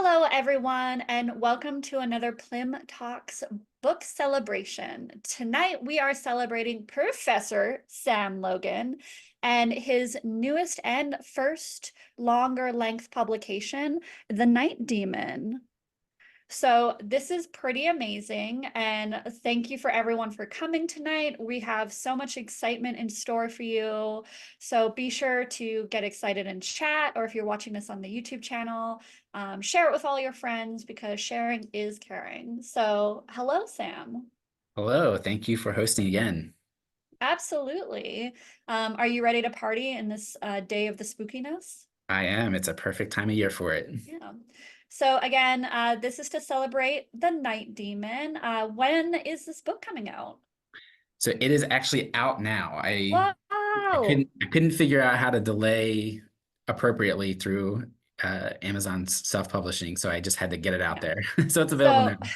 Hello, everyone, and welcome to another Plim Talks book celebration. Tonight, we are celebrating Professor Sam Logan and his newest and first longer length publication, The Night Demon. So this is pretty amazing, and thank you for everyone for coming tonight. We have so much excitement in store for you. So be sure to get excited in chat, or if you're watching this on the YouTube channel, share it with all your friends because sharing is caring. So hello, Sam. Hello, thank you for hosting again. Absolutely. Are you ready to party in this day of the spookiness? I am. It's a perfect time of year for it. Yeah. So again, this is to celebrate the Night Demon. When is this book coming out? So it is actually out now. I Wow. couldn't figure out how to delay appropriately through Amazon's self-publishing, so I just had to get it out Yeah. there. So it's available So now.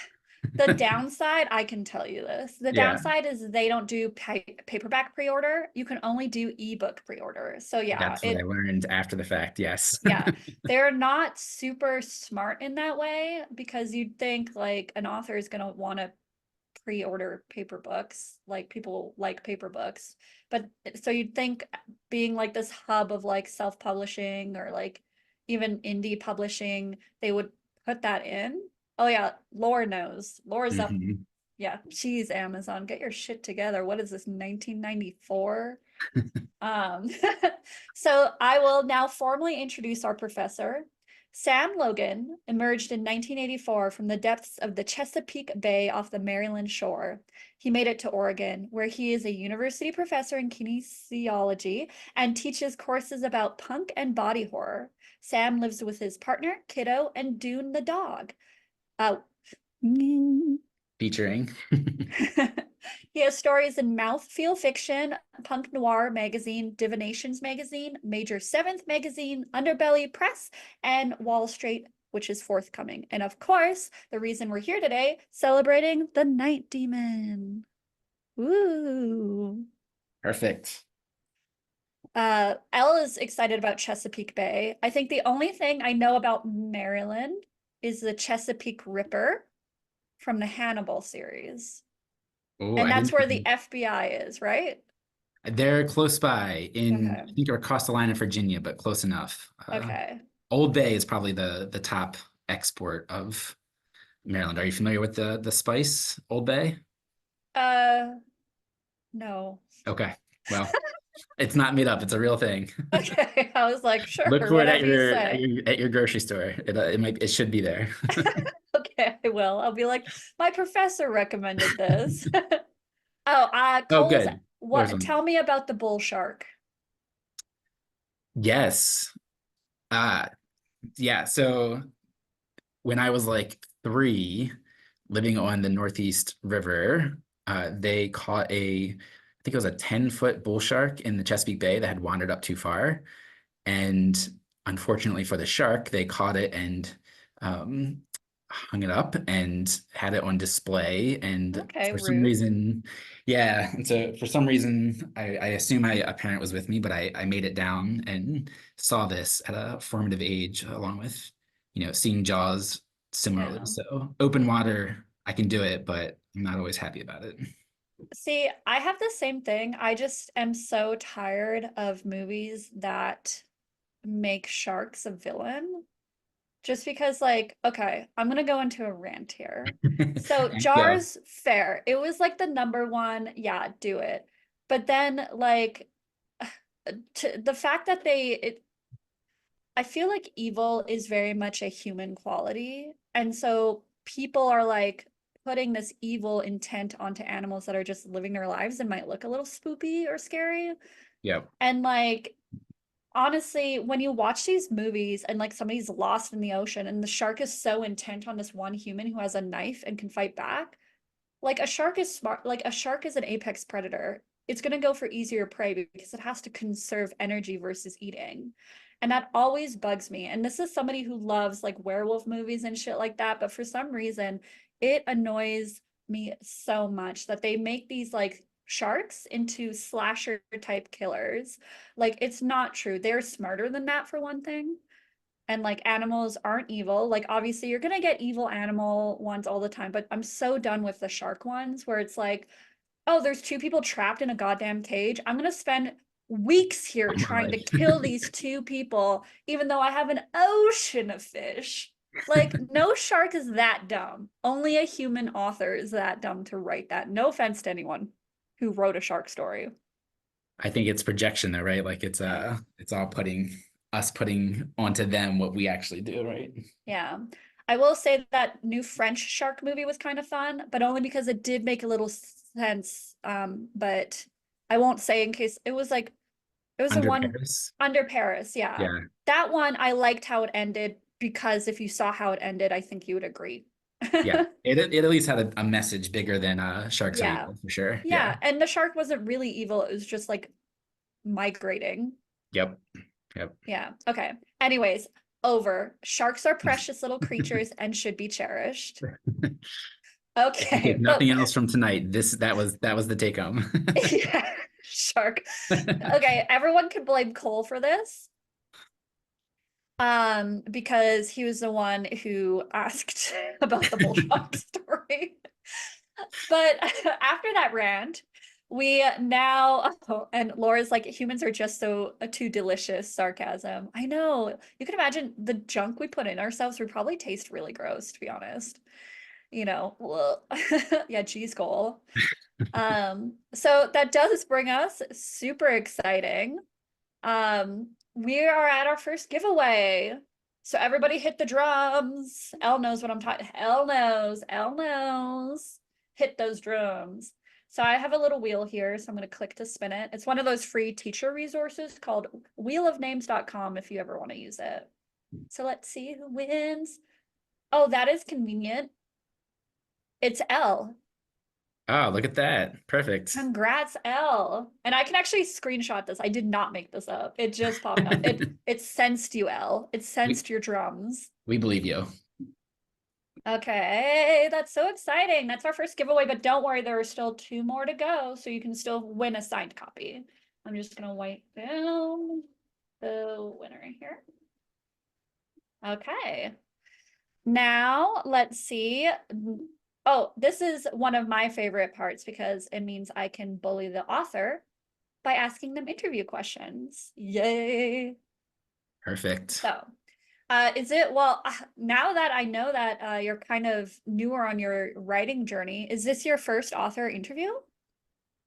the downside, I can tell you this. The Yeah, downside is they don't do paperback pre-order. You can only do ebook pre-order. So yeah, that's what I learned after the fact. Yes. yeah, they're not super smart in that way because you'd think like an author is going to want to pre-order paper books, like people like paper books, but so you'd think being like this hub of like self-publishing or like even indie publishing, they would put that in. Oh yeah, Lore knows. Lore's up. Mhm. Yeah, geez, Amazon, get your shit together. What is this, 1994? um so I will now formally introduce our professor. Sam Logan emerged in 1984 from the depths of the Chesapeake Bay off the Maryland shore. He made it to Oregon, where he is a university professor in kinesiology and teaches courses about punk and body horror. Sam lives with his partner, Kiddo, and Dune the dog. Uh, Featuring. He has stories in Mouthfeel Fiction, Punk Noir Magazine, Divinations Magazine, Major Seventh Magazine, Underbelly Press, and Wall Street, which is forthcoming. And of course, the reason we're here today, celebrating the Night Demon. Ooh. Perfect. Elle is excited about Chesapeake Bay. I think the only thing I know about Maryland is the Chesapeake Ripper from the Hannibal series. Oh, And I that's didn't. where the FBI is, right? They're close by in, Okay. I think, across the line in Virginia, but close enough. Okay. Old Bay is probably the top export of Maryland. Are you familiar with the spice Old Bay? Uh, no. Okay. Well, it's not made up. It's a real thing. Okay. I was like, sure, Look for it at whatever you your at say. your at your grocery store. It should be there. Okay, I will. I'll be like, my professor recommended this. Oh, Oh, Cole's, good. There's what, one. tell me about the bull shark. Yes. Uh yeah. So when I was like 3, living on the Northeast River, they caught I think it was a 10-foot bull shark in the Chesapeake Bay that had wandered up too far. And unfortunately for the shark, they caught it and um, hung it up and had it on display. And Okay, for some rude. reason, yeah. And so for some reason, I assume a parent was with me, but I made it down and saw this at a formative age, along with, seeing Jaws similarly. Yeah. So open water, I can do it, but I'm not always happy about it. See, I have the same thing. I just am so tired of movies that make sharks a villain. Just because, like, okay, I'm gonna go into a rant here. So Go. Jars, fair. It was like the number one, yeah, do it. But then, like, the fact that I feel like evil is very much a human quality. And so people are like putting this evil intent onto animals that are just living their lives and might look a little spoopy or scary. Yep. And like, honestly, when you watch these movies and like somebody's lost in the ocean and the shark is so intent on this one human who has a knife and can fight back, like a shark is smart, like a shark is an apex predator. It's going to go for easier prey because it has to conserve energy versus eating. And that always bugs me. And this is somebody who loves like werewolf movies and shit like that. But for some reason, it annoys me so much that they make these like sharks into slasher type killers. Like it's not true. They're smarter than that for one thing. and like animals aren't evil. Like obviously you're gonna get evil animal ones all the time, but I'm so done with the shark ones where it's like, oh, there's two people trapped in a goddamn cage. I'm gonna spend weeks here Oh my trying to life. kill these two people, even though I have an ocean of fish. Like, no shark is that dumb. Only a human author is that dumb to write that. No offense to anyone who wrote a shark story. I think it's projection though, right? Like Yeah. it's all putting onto them what we actually do, right? Yeah. I will say that new French shark movie was kind of fun, but only because it did make a little sense. But I won't say in case it was like it was the Under one Paris. under Paris. Yeah. Yeah. That one I liked how it ended because if you saw how it ended, I think you would agree. Yeah. It at least had a message bigger than sharks are Yeah. evil for sure. Yeah. Yeah. And the shark wasn't really evil. It was just like migrating. Yep. Yep. Yeah. Okay. Anyways, over. Sharks are precious little creatures and should be cherished. If you Okay. take But nothing else from tonight, that was the take home. yeah, shark. Okay, everyone can blame Cole for this. Because he was the one who asked about the bullshark story. But after that rant, we now, oh, and Laura's like, humans are just so too delicious, sarcasm. I know. You can imagine the junk we put in ourselves would probably taste really gross, to be honest. You know, yeah, cheese goal. So that does bring us super exciting. We are at our first giveaway. So everybody hit the drums. Elle knows what I'm talking. Elle knows. Elle knows. Hit those drums. So I have a little wheel here, so I'm going to click to spin it. It's one of those free teacher resources called wheelofnames.com if you ever want to use it. So let's see who wins. Oh, that is convenient. It's Elle. Oh, look at that. Perfect. Congrats, Elle. And I can actually screenshot this. I did not make this up. It just popped up. It sensed you, Elle. It We sensed your drums. we believe you. Okay, that's so exciting. That's our first giveaway, but don't worry, there are still two more to go, so you can still win a signed copy. I'm just gonna write down the winner here. Okay. Now let's see. Oh, this is one of my favorite parts because it means I can bully the author by asking them interview questions. Yay. Perfect. So, is it, well, now that I know that you're kind of newer on your writing journey, is this your first author interview?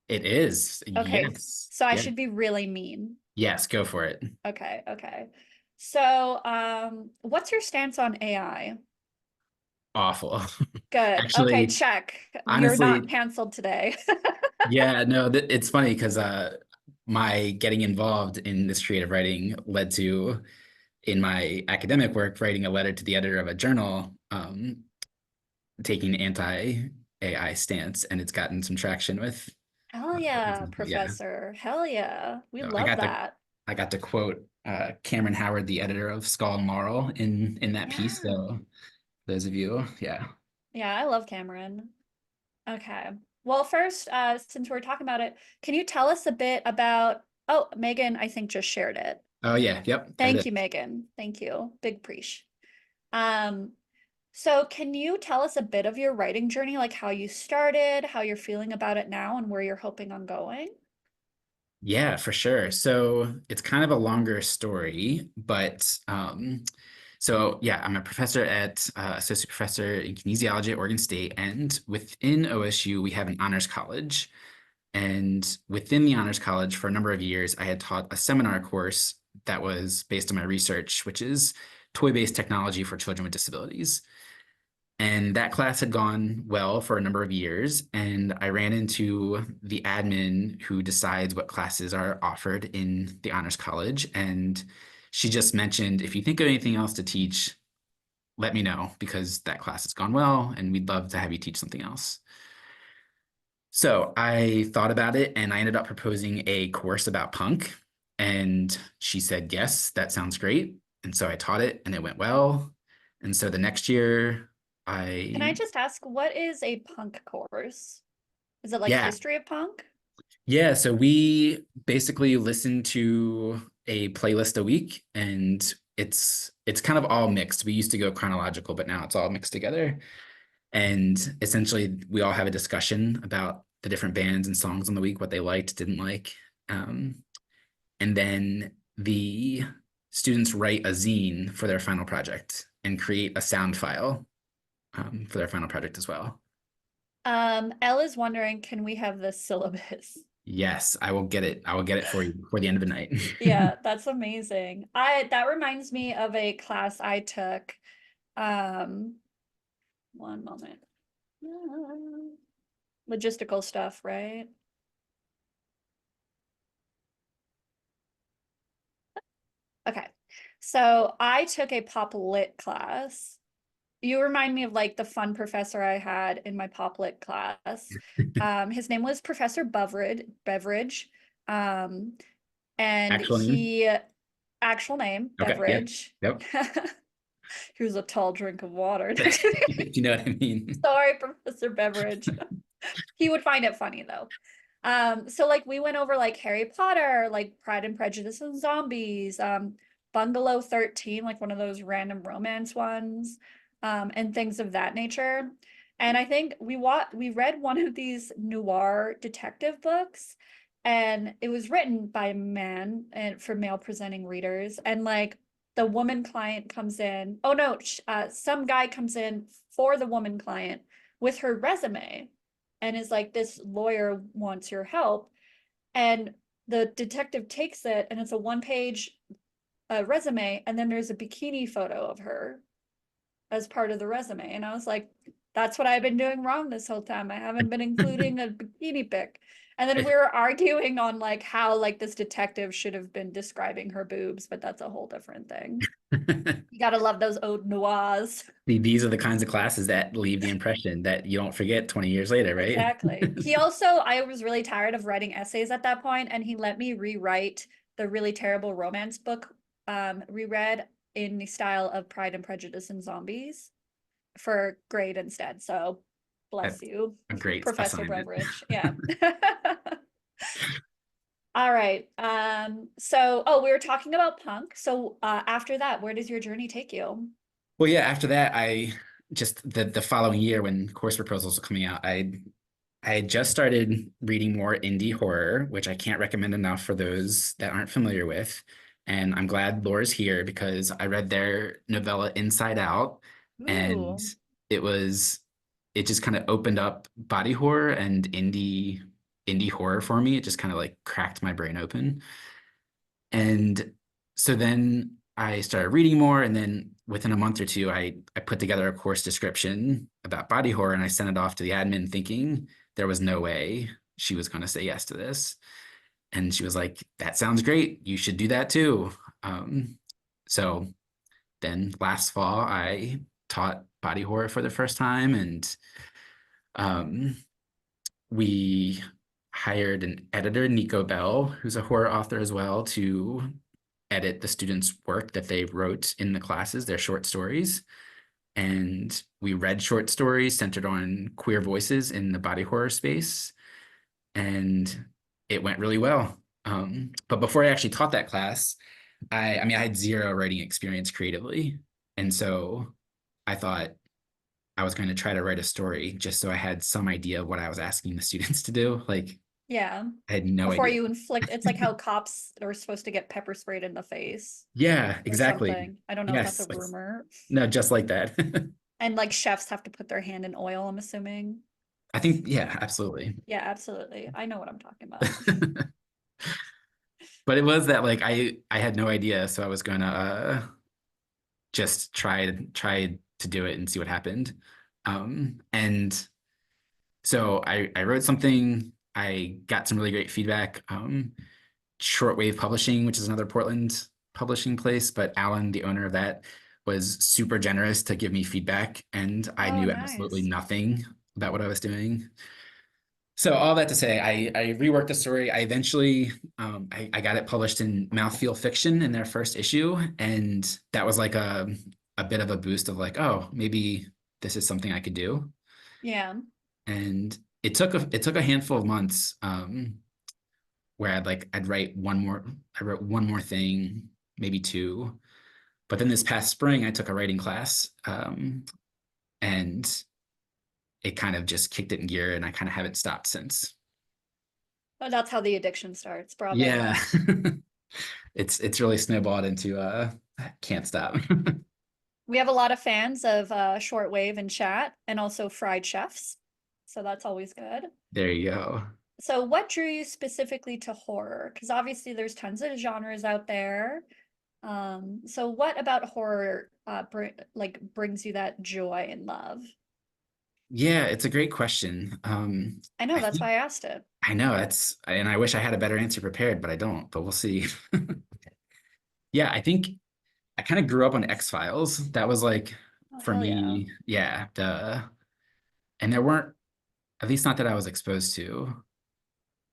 It is. Okay, Yes. so I Yeah. should be really mean. Yes, go for it. Okay, okay. So, what's your stance on AI? Awful. Good. Okay, Actually, check. You're not honestly, canceled today. yeah, no, it's funny because my getting involved in this creative writing led to in my academic work writing a letter to the editor of a journal taking an anti-AI stance, and it's gotten some traction with Hell yeah, yeah. professor. Hell yeah. We So love that. I got to quote Cameron Howard, the editor of Skull and Laurel, in that piece. Yeah. So those of you, yeah. Yeah, I love Cameron. Okay. Well, first, since we're talking about it, can you tell us a bit about, oh, Megan, I think just shared it. Oh yeah, yep, there it Thank is. you, Megan. Thank you. Big preach. Um, so can you tell us a bit of your writing journey, like how you started, how you're feeling about it now, and where you're hoping on going? Yeah, for sure. So it's kind of a longer story, but so yeah, I'm a professor at associate professor in kinesiology at Oregon State, and within OSU we have an honors college. And within the honors college, for a number of years, I had taught a seminar course that was based on my research, which is toy-based technology for children with disabilities. And that class had gone well for a number of years. And I ran into the admin who decides what classes are offered in the honors college. And she just mentioned, if you think of anything else to teach, let me know because that class has gone well and we'd love to have you teach something else. So I thought about it and I ended up proposing a course about punk. And she said, yes, that sounds great. And so I taught it and it went well. And so the next year, Can I I, just ask, what is a punk course? Is it like yeah, history of punk? yeah. So we basically listen to a playlist a week and it's kind of all mixed. We used to go chronological, but now it's all mixed together. And essentially, we all have a discussion about the different bands and songs on the week, what they liked, didn't like. Um, and then the students write a zine for their final project and create a sound file for their final project as well. Elle is wondering, can we have this syllabus? Yes, I will get it. I will get it for you before the end of the night. Yeah, that's amazing. That reminds me of a class I took. Um, one moment. Logistical stuff, right? Okay. So I took a pop lit class. You remind me of like the fun professor I had in my pop lit class. His name was Professor Beveridge. Um, and Actual name? he actual name, Okay. Yep. Beveridge. Yep. He was a tall drink of water. You know what I mean? Sorry, Professor Beveridge. He would find it funny though. So like we went over like Harry Potter, like Pride and Prejudice and Zombies, Bungalow 13, like one of those random romance ones, and things of that nature. And I think we read one of these noir detective books, and it was written by a man and for male presenting readers. And like the woman client comes in, oh no, some guy comes in for the woman client with her resume and is like, this lawyer wants your help. And the detective takes it, and it's a one-page resume, and then there's a bikini photo of her as part of the resume. And I was like, that's what I've been doing wrong this whole time. I haven't been including a bikini pic. And then we were arguing on like how like this detective should have been describing her boobs, but that's a whole different thing. You gotta love those old noirs. These are the kinds of classes that leave the impression that you don't forget 20 years later, right? Exactly. He also, I was really tired of writing essays at that point, and he let me rewrite the really terrible romance book, reread in the style of Pride and Prejudice and Zombies for grade instead. So bless That's you, a great Professor assignment. Beveridge. Yeah. All right. So oh, we were talking about punk. So after that, where does your journey take you? Well, yeah, after that, I just the following year when course proposals were coming out, I had just started reading more indie horror, which I can't recommend enough for those that aren't familiar with. And I'm glad Laura's here because I read their novella Inside Out, and Ooh. it was it just kind of opened up body horror and indie horror for me. It just kind of like cracked my brain open. And so then I started reading more, and then within a month or two, I put together a course description about body horror, and I sent it off to the admin thinking there was no way she was going to say yes to this. And she was like, "That sounds great. You should do that too." So then last fall, I taught body horror for the first time, and um, we hired an editor, Nico Bell, who's a horror author as well, to edit the students' work that they wrote in the classes, their short stories. And we read short stories centered on queer voices in the body horror space. And it went really well. But before I actually taught that class, I mean, I had zero writing experience creatively. And so I thought I was going to try to write a story just so I had some idea of what I was asking the students to do. Like, Yeah. I had no Before idea. you inflict, it's like how cops are supposed to get pepper sprayed in the face Yeah, or exactly. something. I don't know if that's a Yes, like rumor. no, just like that. And like chefs have to put their hand in oil, I'm assuming. I think, yeah, absolutely. Yeah, absolutely. I know what I'm talking about. But it was that like I had no idea, so I was gonna just try to do it and see what happened. And so I wrote something. I got some really great feedback. Shortwave Publishing, which is another Portland publishing place, but Alan, the owner of that, was super generous to give me feedback, and I Oh, knew absolutely nice. nothing about what I was doing. So all that to say, I reworked the story. I eventually I got it published in Mouthfeel Fiction in their first issue, and that was like a bit of a boost of like, oh, maybe this is something I could do. Yeah. And it took a handful of months where I'd write one more I wrote one more thing, maybe two, But then this past spring, I took a writing class, and it kind of just kicked it in gear, and I kind of haven't stopped since. Oh, that's how the addiction starts. Bravo. Yeah. It's really snowballed into can't stop. We have a lot of fans of shortwave and chat and also fried chefs. So that's always good. There you go. So what drew you specifically to horror? Because obviously there's tons of genres out there. So what about horror brings you that joy and love? Yeah, it's a great question. I know, I that's think why I asked it. I know and I wish I had a better answer prepared, but I don't, but we'll see. Yeah, I think I kind of grew up on X-Files. That was like Oh, for hell yeah. me, yeah, and there weren't, at least not that I was exposed to,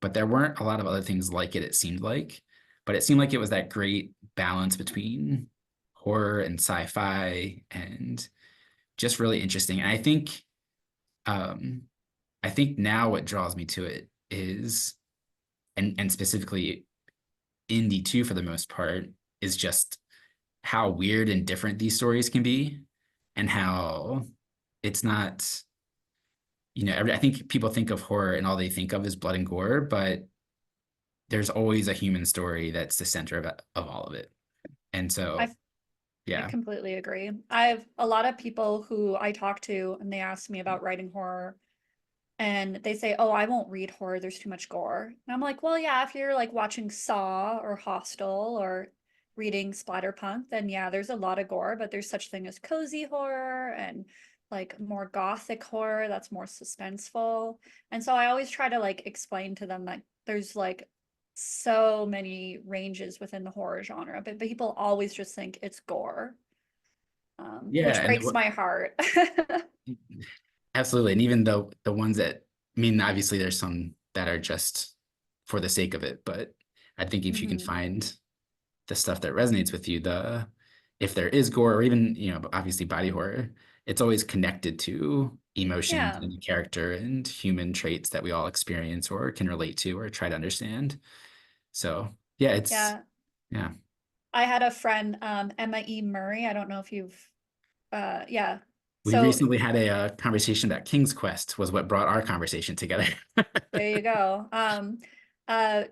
but there weren't a lot of other things like it seemed like. But it seemed like it was that great balance between horror and sci-fi and just really interesting. And um I think now what draws me to it is, and specifically indie too for the most part, is just how weird and different these stories can be, and how it's not, I think people think of horror and all they think of is blood and gore, but there's always a human story that's the center of all of it. And I so, I yeah. completely agree. I have a lot of people who I talk to and they ask me about writing horror and they say, "Oh, I won't read horror. There's too much gore." And I'm like, "Well, yeah, if you're like watching Saw or Hostel or reading Splatterpunk, then yeah, there's a lot of gore, but there's such thing as cozy horror and like more gothic horror that's more suspenseful." And so I always try to like explain to them that there's like so many ranges within the horror genre, but people always just think it's gore, Yeah, which breaks my heart. absolutely. And even though the ones that, I mean, obviously there's some that are just for the sake of it, but I think if you can Mhm. find the stuff that resonates with you, if there is gore or even, obviously body horror, it's always connected to emotions Yeah, and character and human traits that we all experience or can relate to or try to understand. So yeah, yeah. yeah. I had a friend, Emma E. Murray. I don't know if you've, yeah. We So recently had a conversation about King's Quest was what brought our conversation together. there you go.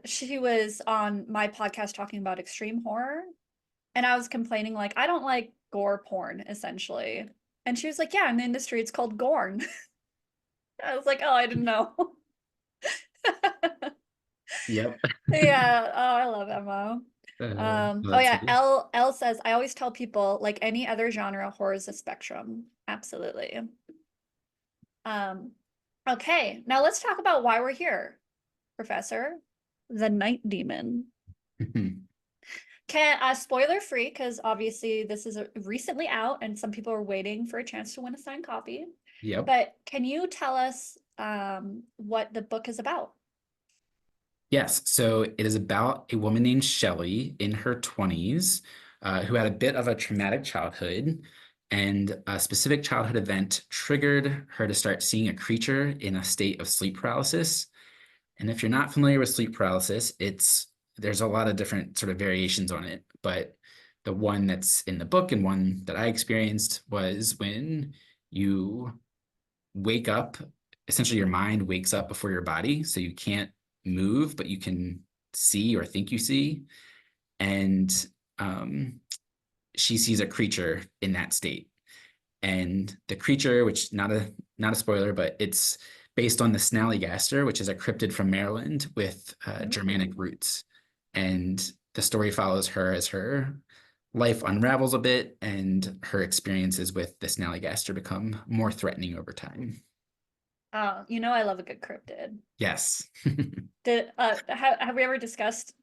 She was on my podcast talking about extreme horror, and I was complaining like I don't like gore porn, essentially. And she was like, "Yeah, in the industry, it's called gorn." I was like, "Oh, I didn't know." Yep. Yeah. Oh, I love Emma. Oh That's yeah, funny. L says, I always tell people like any other genre, horror is a spectrum. Absolutely. Um, okay, now let's talk about why we're here, Professor. The Night Demon. Can spoiler free, because obviously this is recently out and some people are waiting for a chance to win a signed copy. Yep. But can you tell us what the book is about? Yes. So it is about a woman named Shelly in her 20s, who had a bit of a traumatic childhood, and a specific childhood event triggered her to start seeing a creature in a state of sleep paralysis. And if you're not familiar with sleep paralysis, there's a lot of different sort of variations on it, but the one that's in the book and one that I experienced was when you wake up, essentially your mind wakes up before your body, so you can't move, but you can see or think you see. And um, she sees a creature in that state. And the creature, which not a spoiler, but it's based on the Snallygaster, which is a cryptid from Maryland with Germanic Ooh. roots. And the story follows her as her life unravels a bit and her experiences with the Snallygaster become more threatening over time. You know I love a good cryptid. Yes. Did have we ever discussed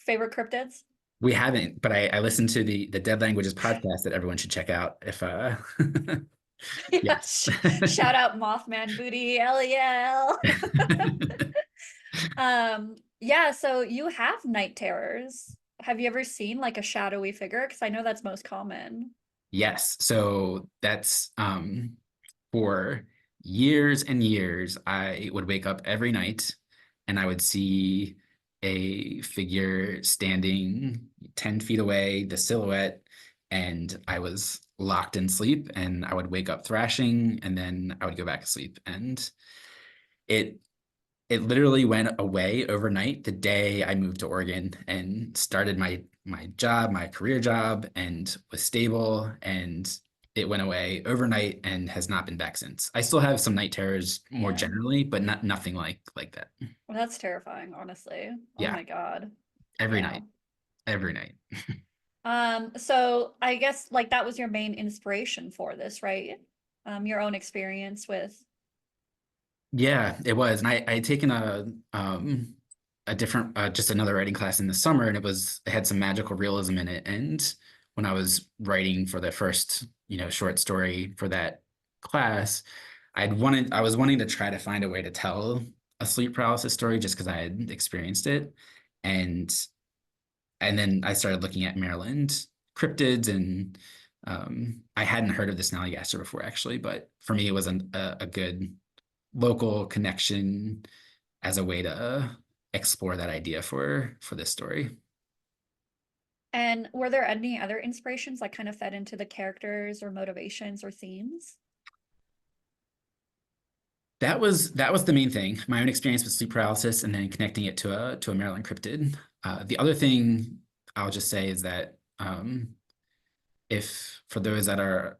favorite cryptids? We haven't, but I listened to the Dead Languages podcast that everyone should check out if Yeah, yes. shout out Mothman Booty, LEL. Yeah, so you have night terrors. Have you ever seen like a shadowy figure? Because I know that's most common. Yes. So that's for years and years, I would wake up every night and I would see a figure standing 10 feet away, the silhouette, and I was locked in sleep, and I would wake up thrashing, and then I would go back to sleep. And it it literally went away overnight the day I moved to Oregon and started my job, my career job, and was stable. And it went away overnight and has not been back since. I still have some night terrors more Yeah. generally, but nothing like that. Well, that's terrifying, honestly. Oh Yeah, my God. every Yeah. night, every night. So I guess like that was your main inspiration for this, right? Your own experience with, Yeah, it was. And I had taken a different just another writing class in the summer, and it had some magical realism in it. And when I was writing for the first, short story for that class, I was wanting to try to find a way to tell a sleep paralysis story just because I had experienced it. And and then I started looking at Maryland cryptids, and I hadn't heard of the snallygaster before actually, but for me it was a good local connection as a way to explore that idea for this story. and were there any other inspirations that kind of fed into the characters or motivations or themes? That was the main thing. My own experience with sleep paralysis, and then connecting it to a Maryland cryptid. The other thing I'll just say is that if for those that are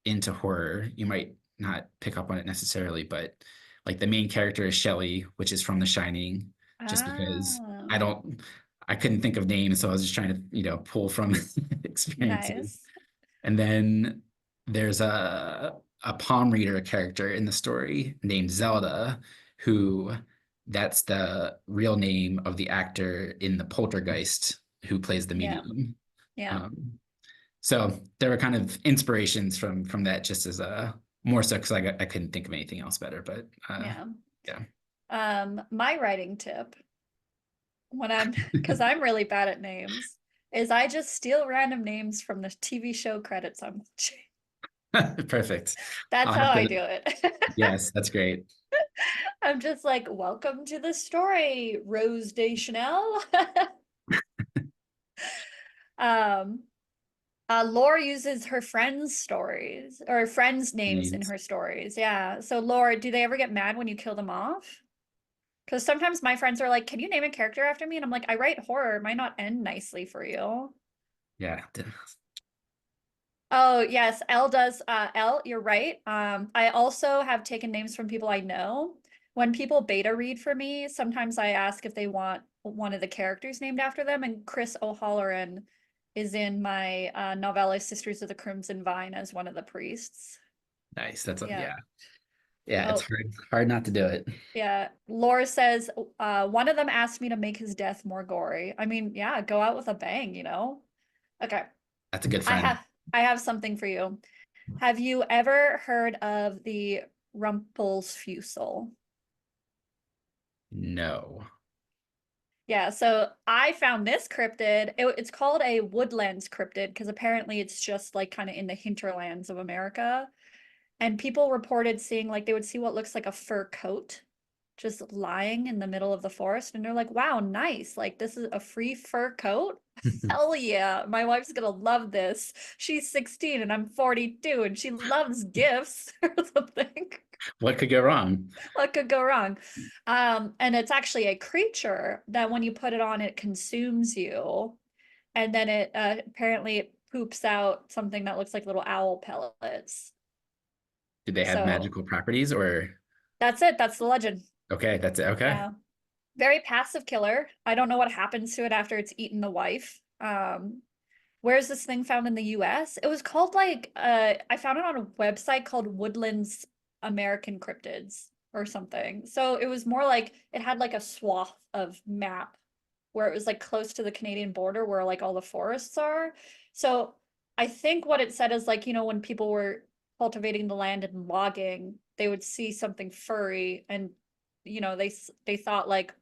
into horror, you might not pick up on it necessarily, but like the main character is Shelly, which is from The Shining, just because Ah, I don't I couldn't think of names, so I was just trying to, pull from experiences. nice. And then there's a palm reader character in the story named Zelda, who that's the real name of the actor in the Poltergeist who plays the Yeah, medium. yeah, Um, so there were kind of inspirations from that, just as a more so because I couldn't think of anything else better. But yeah. yeah, My writing tip when I'm, because I'm really bad at names, is I just steal random names from the TV show credits I'm watching. perfect. That's I'll how have I to. do it. Yes, that's great. I'm just like, welcome to the story, Rose Deschanel. um, Laura uses her friends' stories or friends' names in Names. her stories. Yeah. So, Laura, do they ever get mad when you kill them off? Because sometimes my friends are like, can you name a character after me? And I'm like, I write horror. It might not end nicely for you. Yeah. Oh, yes, L does. L, you're right. I also have taken names from people I know. When people beta read for me, sometimes I ask if they want one of the characters named after them, and Chris O'Halloran is in my novella Sisters of the Crimson Vine as one of the priests. Nice. Yeah. Yeah. It's Oh, hard not to do it. yeah. Laura says one of them asked me to make his death more gory. I mean, yeah, go out with a bang, you know? Okay. That's a good I friend. have I have something for you. Have you ever heard of the Rumpelstiltskin? No. Yeah, so I found this cryptid. It's called a woodlands cryptid because apparently it's just like kind of in the hinterlands of America. And people reported seeing like they would see what looks like a fur coat just lying in the middle of the forest. And they're like, wow, nice. Like this is a free fur coat. Hell yeah. My wife's gonna love this. She's 16 and I'm 42 and she loves gifts or something. What could go wrong? What could go wrong? And it's actually a creature that when you put it on, it consumes you. And then it apparently it poops out something that looks like little owl pellets. Do they have So magical properties or that's it. That's the legend. okay, that's it. Okay. Yeah. Very passive killer. I don't know what happens to it after it's eaten the wife. Where's this thing found in the US? It was called like I found it on a website called Woodlands American Cryptids or something. So it was more like it had like a swath of map where it was like close to the Canadian border where like all the forests are. So I think what it said is like, when people were cultivating the land and logging, they would see something furry and they thought like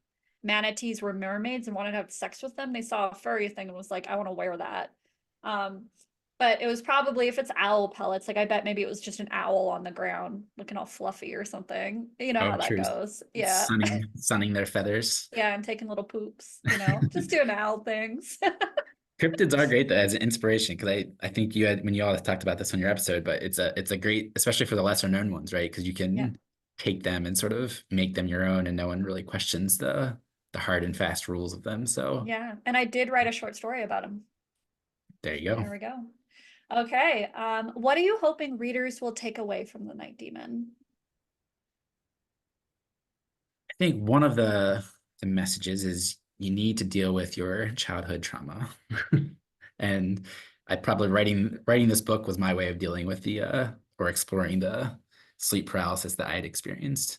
manatees were mermaids and wanted to have sex with them. They saw a furry thing and was like, I want to wear that. Um, but it was probably if it's owl pellets, like I bet maybe it was just an owl on the ground looking all fluffy or something. You know Oh, how that true. goes. Yeah. Sunning their feathers. Yeah, I'm taking little poops, just doing owl things. Cryptids are great as an inspiration because I think you had when you all talked about this on your episode, but it's a great, especially for the lesser known ones, right? Because you Yeah. can take them and sort of make them your own, and no one really questions the hard and fast rules of them. So Yeah. And I did write a short story about him. there you go. There we go. Okay. What are you hoping readers will take away from the Night Demon? I think one of the messages is you need to deal with your childhood trauma. And I probably writing this book was my way of dealing with the or exploring the sleep paralysis that I had experienced.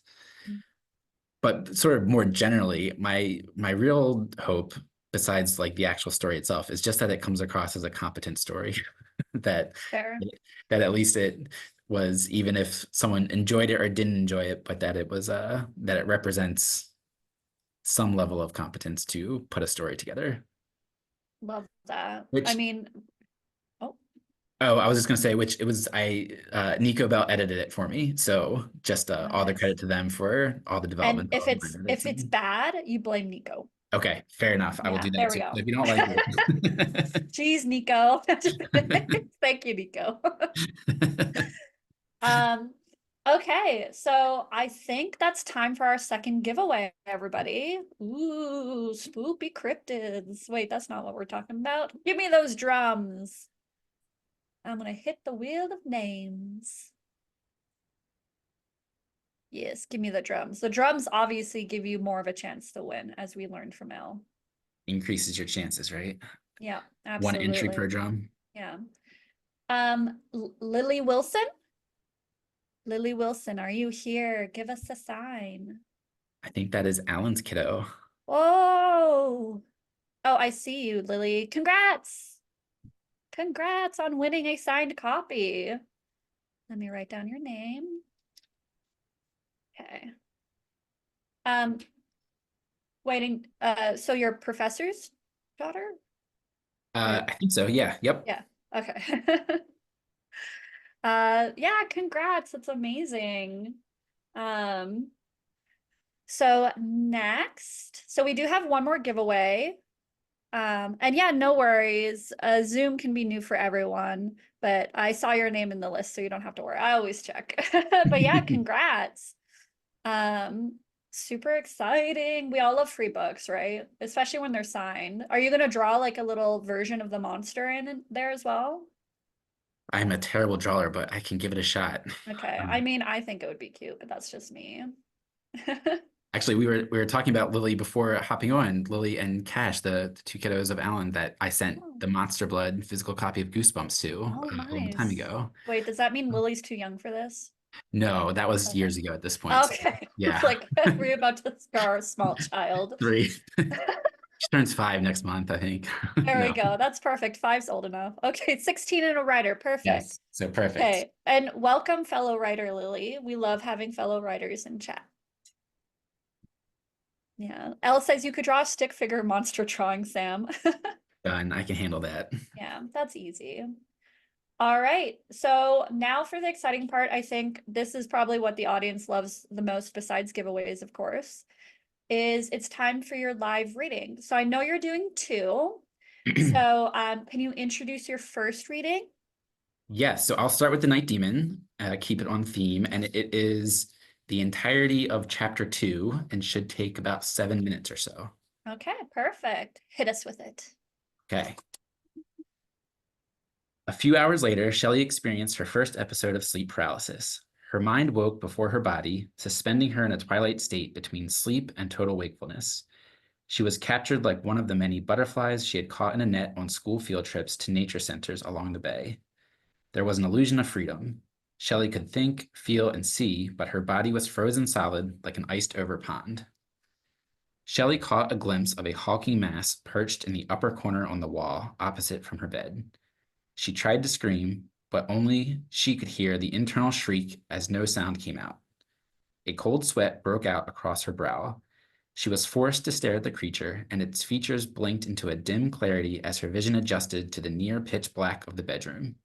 But sort of more generally, my real hope, besides like the actual story itself, is just that it comes across as a competent story. that Fair. that at least it was, even if someone enjoyed it or didn't enjoy it, but that it was that it represents some level of competence to put a story together. Love that. I Which, mean, oh, oh, I was just gonna say, which it was, Nico Bell edited it for me, so just all the nice. credit to them for all the And development, if all the it's minor if edits. it's bad, you blame Nico. Okay, fair enough. I will Yeah, do that there we too. go. If you don't like it. Jeez, Nico. Thank you, Nico. Um, okay, so I think that's time for our second giveaway, everybody. Ooh, spoopy cryptids. Wait, that's not what we're talking about. Give me those drums. I'm gonna hit the wheel of names. Yes, give me the drums. The drums obviously give you more of a chance to win, as we learned from Elle. Increases your chances, right? Yeah, One entry per absolutely. drum. Yeah. Lily Wilson? Lily Wilson, are you here? Give us a sign. I think that is Alan's kiddo. Oh, oh, I see you, Lily. Congrats. Congrats on winning a signed copy. Let me write down your name. Okay. Um, waiting, so your professor's daughter? Or I think so. Yeah. Yep. yeah, okay. Yeah, congrats. That's amazing. Um, so next, so we do have one more giveaway. And yeah, no worries. Zoom can be new for everyone, but I saw your name in the list, so you don't have to worry. I always check. But yeah, congrats. Um, Super exciting. We all love free books, right? Especially when they're signed. Are you gonna draw like a little version of the monster in there as well? I'm a terrible drawer, but I can give it a shot. Okay. I Um, mean, I think it would be cute, but that's just me. Actually, we were talking about Lily before hopping on. Lily and Cash, the two kiddos of Alan that I sent Oh, the Monster Blood physical copy of Goosebumps to oh, a long time nice. ago. Wait, does that mean Lily's too young for this? No, that was Okay. years ago at this point. So Okay. It's yeah, like we're about to scar a small child. three. She turns 5 next month, I think. There we No. go. That's perfect. Five's old enough. Okay, 16 and a writer. Perfect. Yes. So perfect. Okay. And welcome, fellow writer Lily. We love having fellow writers in chat. Yeah. Elle says you could draw a stick figure monster drawing, Sam. Done. I can handle that. Yeah, that's easy. All right. So now for the exciting part, I think this is probably what the audience loves the most, besides giveaways, of course, is it's time for your live reading. So I know you're doing two. So can you introduce your first reading? Yes, so I'll start with the Night Demon, keep it on theme, and it is the entirety of chapter 2 and should take about 7 minutes or so. Okay, perfect. Hit us with it. Okay. A few hours later, Shelly experienced her first episode of sleep paralysis. Her mind woke before her body, suspending her in a twilight state between sleep and total wakefulness. She was captured like one of the many butterflies she had caught in a net on school field trips to nature centers along the bay. There was an illusion of freedom. Shelley could think, feel, and see, but her body was frozen solid like an iced over pond. Shelley caught a glimpse of a hulking mass perched in the upper corner on the wall opposite from her bed. She tried to scream, but only she could hear the internal shriek as no sound came out. A cold sweat broke out across her brow. She was forced to stare at the creature, and its features blinked into a dim clarity as her vision adjusted to the near pitch black of the bedroom.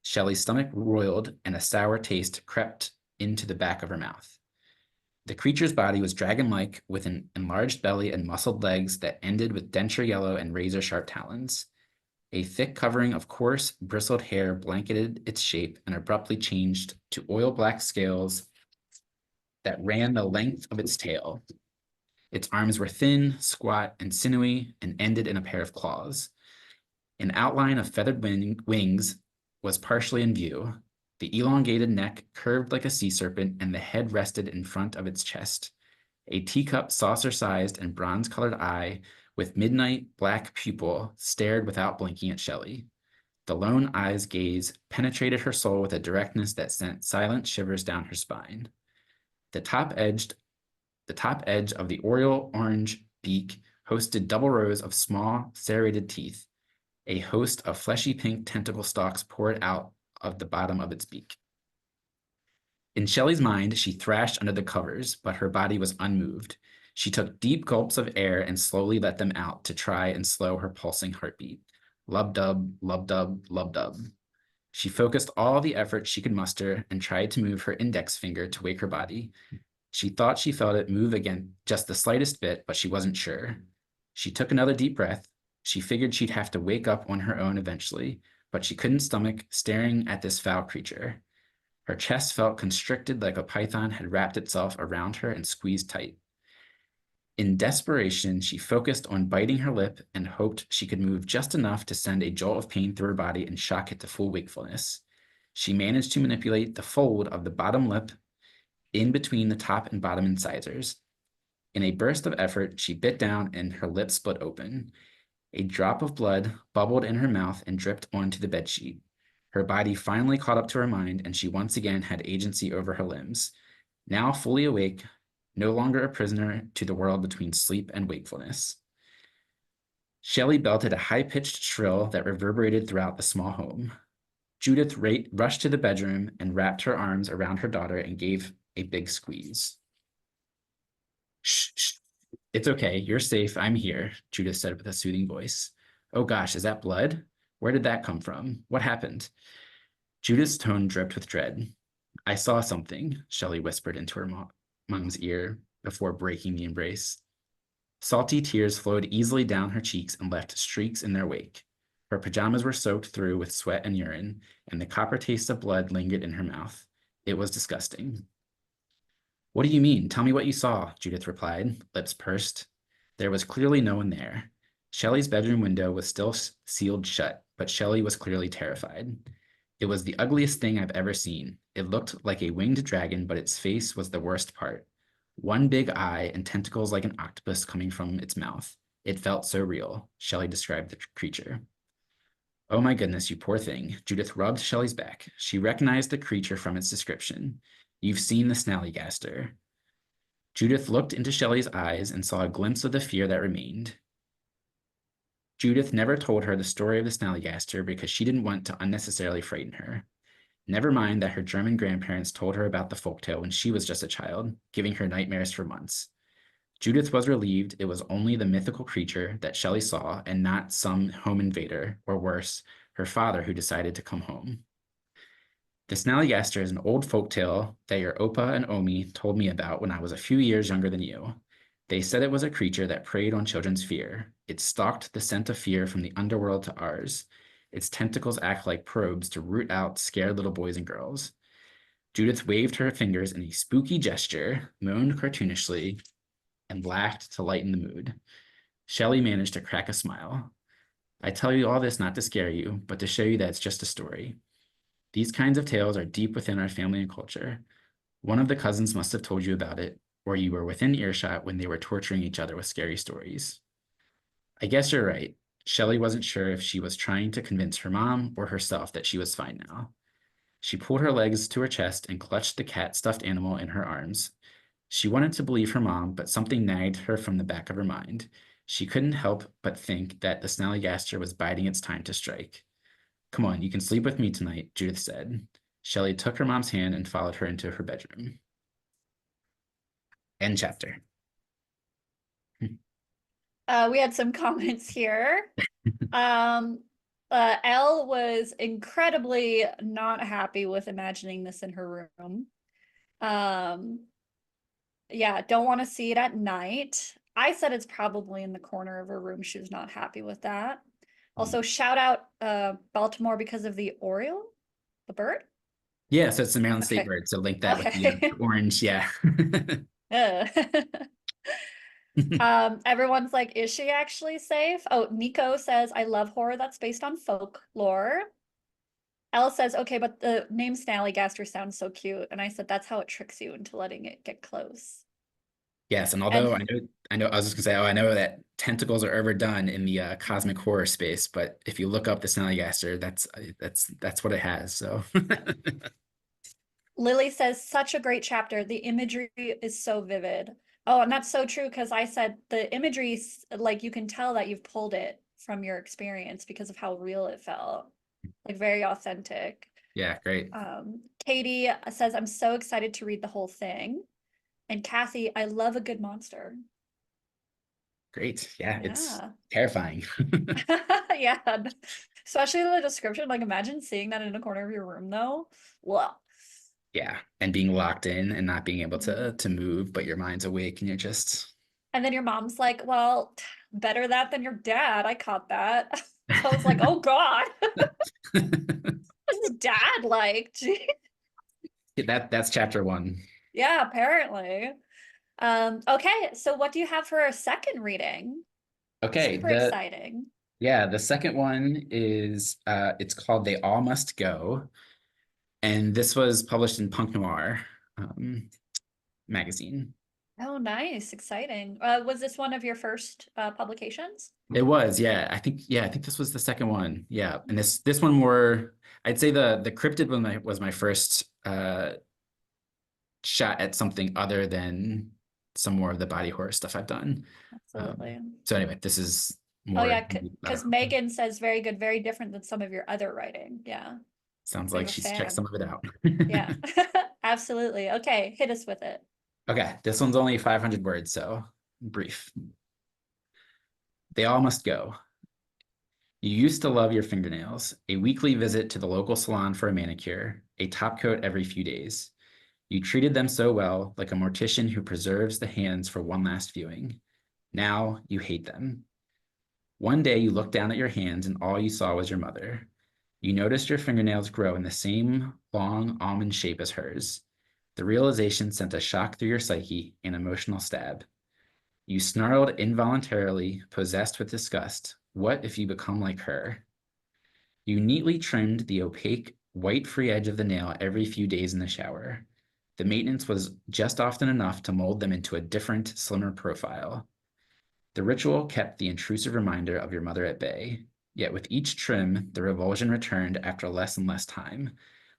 Shelley's stomach roiled, and a sour taste crept into the back of her mouth. The creature's body was dragon-like, with an enlarged belly and muscled legs that ended with denture yellow and razor-sharp talons. A thick covering of coarse, bristled hair blanketed its shape and abruptly changed to oil-black scales that ran the length of its tail. Its arms were thin, squat, and sinewy, and ended in a pair of claws. An outline of feathered wings was partially in view. The elongated neck curved like a sea serpent, and the head rested in front of its chest. A teacup, saucer-sized and bronze-colored eye with midnight black pupil stared without blinking at Shelly. The lone eye's gaze penetrated her soul with a directness that sent silent shivers down her spine. The top edge of the oriole orange beak hosted double rows of small, serrated teeth. A host of fleshy pink tentacle stalks poured out of the bottom of its beak. In Shelley's mind, she thrashed under the covers, but her body was unmoved. She took deep gulps of air and slowly let them out to try and slow her pulsing heartbeat. Lub-dub, lub-dub, lub-dub. She focused all the effort she could muster and tried to move her index finger to wake her body. She thought she felt it move again just the slightest bit, but she wasn't sure. She took another deep breath. She figured she'd have to wake up on her own eventually, but she couldn't stomach staring at this foul creature. Her chest felt constricted like a python had wrapped itself around her and squeezed tight. In desperation, she focused on biting her lip and hoped she could move just enough to send a jolt of pain through her body and shock it to full wakefulness. She managed to manipulate the fold of the bottom lip in between the top and bottom incisors. In a burst of effort, she bit down and her lip split open. A drop of blood bubbled in her mouth and dripped onto the bedsheet. Her body finally caught up to her mind, and she once again had agency over her limbs. Now fully awake, no longer a prisoner to the world between sleep and wakefulness. Shelley belted a high-pitched shrill that reverberated throughout the small home. Judith rushed to the bedroom and wrapped her arms around her daughter and gave a big squeeze. Shh, shh. It's okay. You're safe. I'm here, Judith said with a soothing voice. Oh gosh, is that blood? Where did that come from? What happened? Judith's tone dripped with dread. I saw something, Shelley whispered into her mom's ear before breaking the embrace. Salty tears flowed easily down her cheeks and left streaks in their wake. Her pajamas were soaked through with sweat and urine, and the copper taste of blood lingered in her mouth. It was disgusting. What do you mean? Tell me what you saw, Judith replied, lips pursed. There was clearly no one there. Shelley's bedroom window was still sealed shut, but Shelley was clearly terrified. It was the ugliest thing I've ever seen. It looked like a winged dragon, but its face was the worst part. One big eye and tentacles like an octopus coming from its mouth. It felt so real, Shelley described the creature. Oh my goodness, you poor thing. Judith rubbed Shelley's back. She recognized the creature from its description. You've seen the snallygaster. Judith looked into Shelley's eyes and saw a glimpse of the fear that remained. Judith never told her the story of the snallygaster because she didn't want to unnecessarily frighten her. Never mind that her German grandparents told her about the folktale when she was just a child, giving her nightmares for months. Judith was relieved it was only the mythical creature that Shelley saw and not some home invader, or worse, her father who decided to come home. The snallygaster is an old folktale that your Opa and Omi told me about when I was a few years younger than you. They said it was a creature that preyed on children's fear. It stalked the scent of fear from the underworld to ours. Its tentacles act like probes to root out scared little boys and girls. Judith waved her fingers in a spooky gesture, moaned cartoonishly, and laughed to lighten the mood. Shelley managed to crack a smile. I tell you all this not to scare you, but to show you that it's just a story. These kinds of tales are deep within our family and culture. One of the cousins must have told you about it, or you were within earshot when they were torturing each other with scary stories. I guess you're right. Shelley wasn't sure if she was trying to convince her mom or herself that she was fine now. She pulled her legs to her chest and clutched the cat stuffed animal in her arms. She wanted to believe her mom, but something nagged her from the back of her mind. She couldn't help but think that the snallygaster was biding its time to strike. Come on, you can sleep with me tonight, Judith said. Shelley took her mom's hand and followed her into her bedroom. End chapter. We had some comments here. Elle was incredibly not happy with imagining this in her room. Yeah, don't want to see it at night. I said it's probably in the corner of her room. She was not happy with that. Also, shout out Baltimore because of the Oriole, the bird. Yeah, so it's the Maryland State Okay. Bird. So link that with the Okay. orange. Yeah. Ugh. Everyone's like, is she actually safe? Oh, Nico says, I love horror that's based on folklore. Elle says, okay, but the name Snallygaster sounds so cute. And I said, that's how it tricks you into letting it get close. Yes, and And although I was just gonna say, oh, I know that tentacles are overdone in the cosmic horror space, but if you look up the Snallygaster, that's what it has. So Lily says, such a great chapter. The imagery is so vivid. Oh, and that's so true because I said the imagery, like you can tell that you've pulled it from your experience because of how real it felt, like very authentic. yeah, great, Katie says, I'm so excited to read the whole thing. And Kathy, I love a good monster. great. Yeah, it's Yeah. terrifying. Yeah. Especially the description. Like imagine seeing that in a corner of your room though. Well. Yeah, and being locked in and not being able Mhm. to move, but your mind's awake and you're just And then your mom's like, well, better that than your dad. I caught that. I was like, oh God, what's his dad like? Gee. that's chapter one. Yeah, apparently. Okay, so what do you have for a second reading? Okay, Super exciting. the second one is it's called They All Must Go, and this was published in Punk Noir magazine. Oh, nice, exciting. Was this one of your first publications? It was, I think this was the second one. Yeah, and this one more, I'd say the cryptid one was my first shot at something other than some more of the body horror stuff I've done. Absolutely. So anyway, this is Oh more yeah, because Megan says very good, very different than some of your other writing. Yeah, sounds we have like a she's checked some fan. of it out. Yeah, absolutely. Okay, hit us with it. Okay, this one's only 500 words, so brief. They all must go. You used to love your fingernails, a weekly visit to the local salon for a manicure, a top coat every few days. You treated them so well, like a mortician who preserves the hands for one last viewing. Now you hate them. One day you looked down at your hands and all you saw was your mother. You noticed your fingernails grow in the same long almond shape as hers. The realization sent a shock through your psyche, an emotional stab. You snarled involuntarily, possessed with disgust. What if you become like her? You neatly trimmed the opaque, white free edge of the nail every few days in the shower. The maintenance was just often enough to mold them into a different, slimmer profile. The ritual kept the intrusive reminder of your mother at bay, yet with each trim, the revulsion returned after less and less time,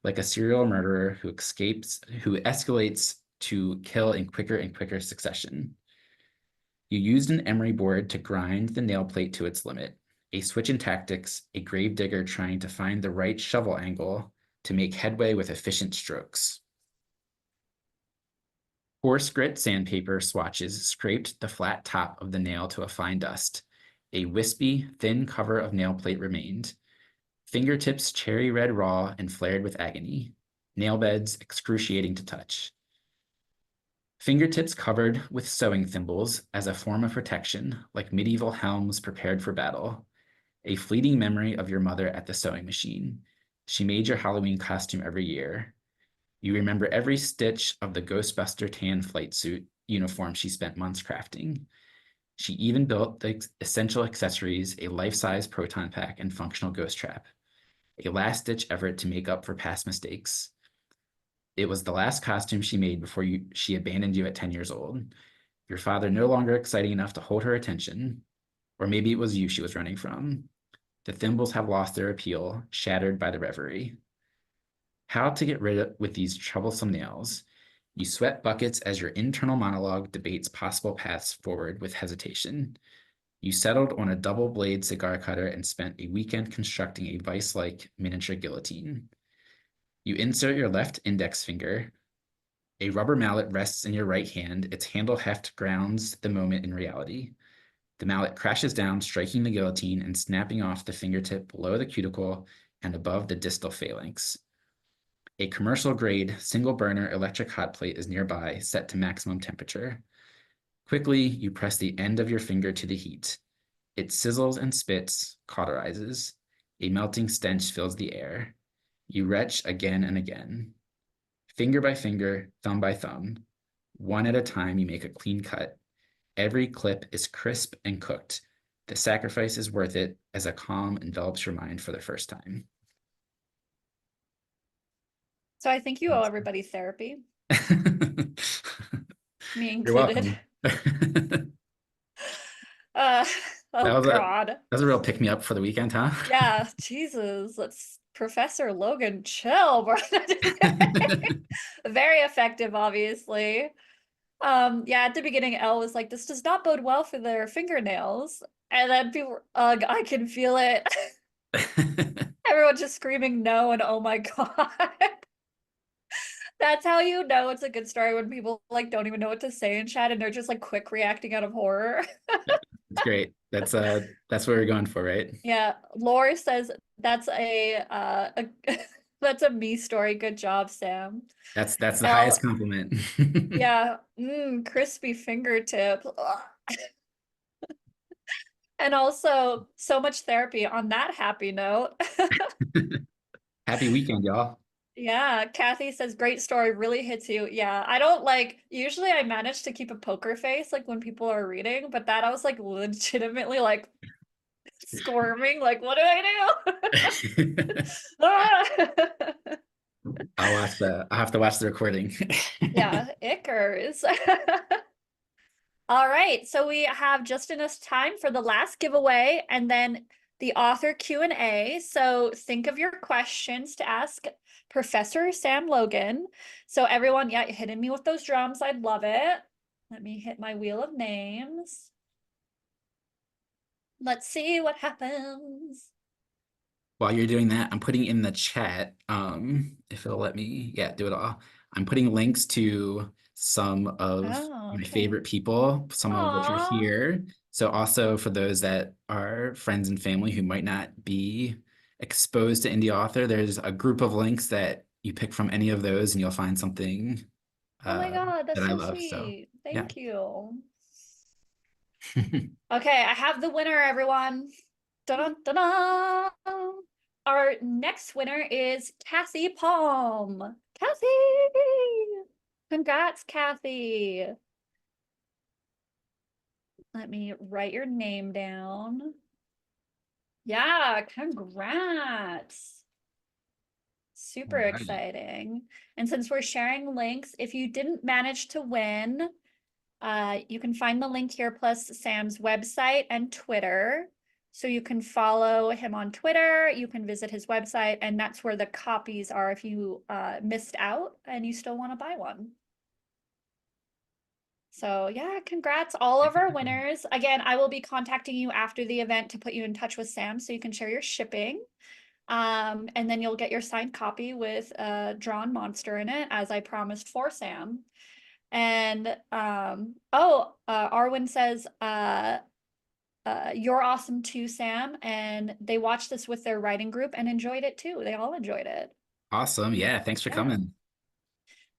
like a serial murderer who escalates to kill in quicker and quicker succession. You used an emery board to grind the nail plate to its limit, a switch in tactics, a gravedigger trying to find the right shovel angle to make headway with efficient strokes. Coarse grit sandpaper swatches scraped the flat top of the nail to a fine dust. A wispy, thin cover of nail plate remained. Fingertips cherry red raw and flared with agony. Nail beds excruciating to touch. Fingertips covered with sewing thimbles as a form of protection, like medieval helms prepared for battle. A fleeting memory of your mother at the sewing machine. She made your Halloween costume every year. You remember every stitch of the Ghostbuster tan flight suit uniform she spent months crafting. She even built the essential accessories, a life-size proton pack and functional ghost trap, a last-ditch effort to make up for past mistakes. It was the last costume she made before she abandoned you at 10 years old. Your father no longer exciting enough to hold her attention, or maybe it was you she was running from. The thimbles have lost their appeal, shattered by the reverie. How to get rid of with these troublesome nails. You sweat buckets as your internal monologue debates possible paths forward with hesitation. You settled on a double blade cigar cutter and spent a weekend constructing a vice-like miniature guillotine. You insert your left index finger. A rubber mallet rests in your right hand. Its handle heft grounds the moment in reality. The mallet crashes down, striking the guillotine and snapping off the fingertip below the cuticle and above the distal phalanx. A commercial-grade, single-burner electric hot plate is nearby, set to maximum temperature. Quickly, you press the end of your finger to the heat. It sizzles and spits, cauterizes. A melting stench fills the air. You retch again and again. Finger by finger, thumb by thumb. One at a time, you make a clean cut. Every clip is crisp and cooked. The sacrifice is worth it as a calm envelops your mind for the first time. So I think you owe everybody therapy, me You're included. welcome. That Uh, oh was a God. that was a real pick me up for the weekend, huh? Yeah, Jesus. Let's Professor Logan chill, bro. Very effective, obviously. Yeah, at the beginning, Elle was like, this does not bode well for their fingernails. And then people, ugh, I can feel it. Everyone just screaming no and oh my God. That's how you know it's a good story when people like don't even know what to say in chat and they're just like quick reacting out of horror. It's great. That's what we're going for, right? Yeah, Lore says that's a that's a me story. Good job, Sam. That's the highest L, compliment. yeah, crispy fingertip. Ugh. And also so much therapy on that happy note. Happy weekend, y'all. Yeah, Kathy says great story, really hits you. Yeah, I don't like usually I manage to keep a poker face like when people are reading, but that I was like legitimately like squirming, like what do I do? I'll have to watch the recording. Yeah, ickers. All right, so we have just enough time for the last giveaway and then the author Q&A. So think of your questions to ask Professor Sam Logan. So everyone, yeah, hitting me with those drums. I'd love it. Let me hit my wheel of names. Let's see what happens. While you're doing that, I'm putting in the chat, if it'll let me, yeah, do it all. I'm putting links to some of Oh, my okay. favorite people, some of which are Aw. here. So also for those that are friends and family who might not be exposed to indie author, there's a group of links that you pick from any of those and you'll find something Oh my God, that that's I so love. So sweet. yeah. Thank you. Okay, I have the winner, everyone. Dun, dun, dun. Our next winner is Kathy Palm. Kathy! Congrats, Kathy. Let me write your name down. Yeah, congrats. Super All righty. exciting. And since we're sharing links, if you didn't manage to win, you can find the link here plus Sam's website and Twitter. So you can follow him on Twitter, you can visit his website, and that's where the copies are if you missed out and you still want to buy one. So yeah, congrats all of our winners. Again, I will be contacting you after the event to put you in touch with Sam so you can share your shipping. And then you'll get your signed copy with a drawn monster in it, as I promised for Sam. And Arwen says, you're awesome too, Sam. And they watched this with their writing group and enjoyed it too. They all enjoyed it. Awesome. Yeah, thanks for Yeah. coming.